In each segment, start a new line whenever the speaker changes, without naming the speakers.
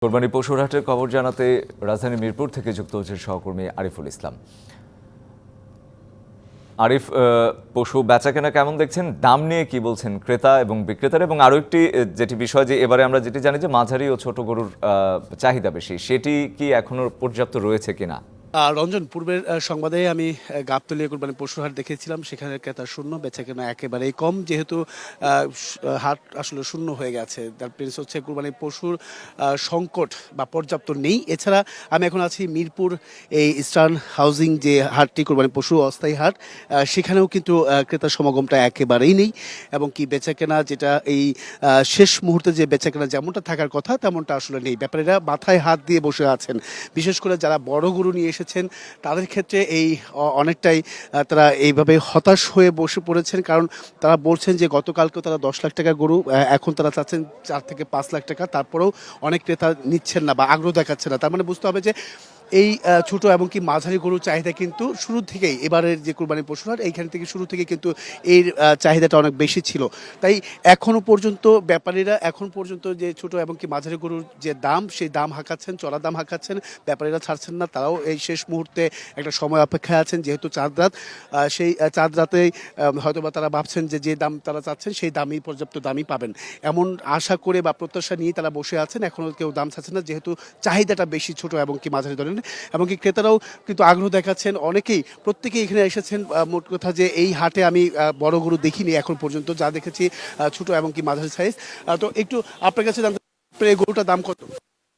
কোরবানি পশুর হাটের খবর জানাতে রাজধানী মিরপুর থেকে যুক্ত হচ্ছেন সহকর্মী আরিফুল ইসলাম। আরিফ, পশু বেচাকেনা কেমন দেখছেন? দাম নিয়ে কি বলছেন ক্রেতা এবং বিক্রেতারা? এবং আরও একটি যেটি বিষয়, যে এবারে আমরা যেটি জানি যে মাঝারি ও ছোট গরুর চাহিদা বেশি, সেটি কি এখনো পর্যাপ্ত রয়েছে কিনা?
রঞ্জন, পূর্বের সংবাদে আমি গাবতলী কোরবানি পশুর হাট দেখেছিলাম। সেখানে ক্রেতা শূন্য, বেচাকেনা একেবারেই কম, যেহেতু হাট আসলে শূন্য হয়ে গেছে। তার প্রিন্স হচ্ছে কোরবানি পশুর সংকট বা পর্যাপ্ত নেই। এছাড়া আমি এখন আছি মিরপুর এই ইস্টার্ন হাউজিং যে হাটটি, কোরবানি পশু অস্থায়ী হাট, সেখানেও কিন্তু ক্রেতার সমাগমটা একেবারেই নেই। এবং কি বেচাকেনা যেটা এই শেষ মুহূর্তে যে বেচাকেনা যেমনটা থাকার কথা তেমনটা আসলে নেই। ব্যাপারীরা মাথায় হাত দিয়ে বসে আছেন। বিশেষ করে যারা বড় গরু নিয়ে এসেছেন তাদের ক্ষেত্রে এই অনেকটাই তারা এইভাবে হতাশ হয়ে বসে পড়েছেন। কারণ তারা বলছেন যে গতকালকেও তারা 10 লাখ টাকা গরু, এখন তারা চাচ্ছেন 4 থেকে 5 লাখ টাকা। তারপরেও অনেক ক্রেতা নিচ্ছেন না বা আগ্রহ দেখাচ্ছেন না। তার মানে বুঝতে হবে যে এই ছোট এবং কি মাঝারি গরুর চাহিদা কিন্তু শুরু থেকেই, এবারের যে কুরবানি পশুর হাট এইখান থেকে শুরু থেকে কিন্তু এর চাহিদাটা অনেক বেশি ছিল। তাই এখনো পর্যন্ত ব্যাপারীরা যে ছোট এবং কি মাঝারি গরুর যে দাম, সেই দাম হাঁকাচ্ছেন, চড়া দাম হাঁকাচ্ছেন। ব্যাপারীরা ছাড়ছেন না, তারাও এই শেষ মুহূর্তে একটা সময় অপেক্ষায় আছেন। যেহেতু চাঁদ রাত, সেই চাঁদ রাতেই হয়তোবা তারা ভাবছেন যে যে দাম তারা চাচ্ছেন সেই দামই, পর্যাপ্ত দামই পাবেন, এমন আশা করে বা প্রত্যাশা নিয়ে তারা বসে আছেন। এখনও কেউ দাম চাচ্ছেন না, যেহেতু চাহিদাটা বেশি ছোট এবং কি মাঝারি ধরনের। এবং কি ক্রেতারাও কিন্তু আগ্রহ দেখাচ্ছেন, প্রত্যেকেই এখানে এসেছেন। মোট কথা যে এই হাটে আমি বড় গরু দেখিনি এখন পর্যন্ত, যা দেখেছি ছোট এবং কি মাঝারি সাইজ। তো একটু আপনার কাছে জানতে, এই গরুটার দাম কত?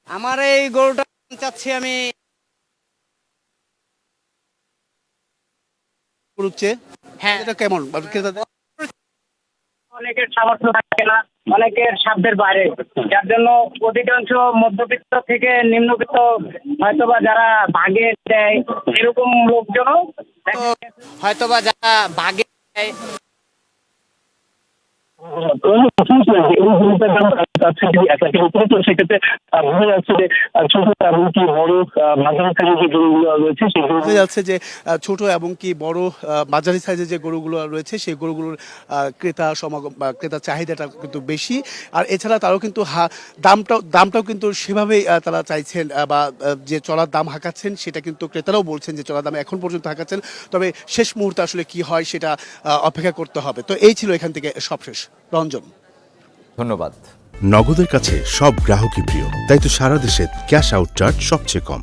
আমার এই গরুটা চাচ্ছি আমি
হচ্ছে,
হ্যাঁ,
এটা কেমন ক্রেতাদের?
অনেকের সামর্থ্য থাকে না, অনেকের সাধ্যের বাইরে, যার জন্য অধিকাংশ মধ্যবিত্ত থেকে নিম্নবিত্ত হয়তোবা যারা ভাগে দেয় এরকম লোকজনও
হয়তোবা যারা ভাগে দেয়,
সেক্ষেত্রে বোঝা যাচ্ছে যে ছোট এবং কি বড় মাঝারি সাইজের যে গরুগুলো রয়েছে সেগুলো
বোঝা যাচ্ছে যে ছোট এবং কি বড় মাঝারি সাইজের যে গরুগুলো রয়েছে সেই গরুগুলোর ক্রেতা সমাগম বা ক্রেতা চাহিদাটা কিন্তু বেশি। আর এছাড়া তারাও কিন্তু দামটাও কিন্তু সেভাবেই তারা চাইছেন, বা যে চড়ার দাম হাঁকাচ্ছেন সেটা কিন্তু ক্রেতারাও বলছেন যে চড়ার দাম এখন পর্যন্ত হাঁকাচ্ছেন। তবে শেষ মুহূর্তে আসলে কি হয় সেটা অপেক্ষা করতে হবে। তো এই ছিল এখান থেকে সবশেষ। রঞ্জন,
ধন্যবাদ।
নগদের কাছে সব গ্রাহকই প্রিয়, তাই তো সারা দেশে ক্যাশ আউট চার্জ সবচেয়ে কম।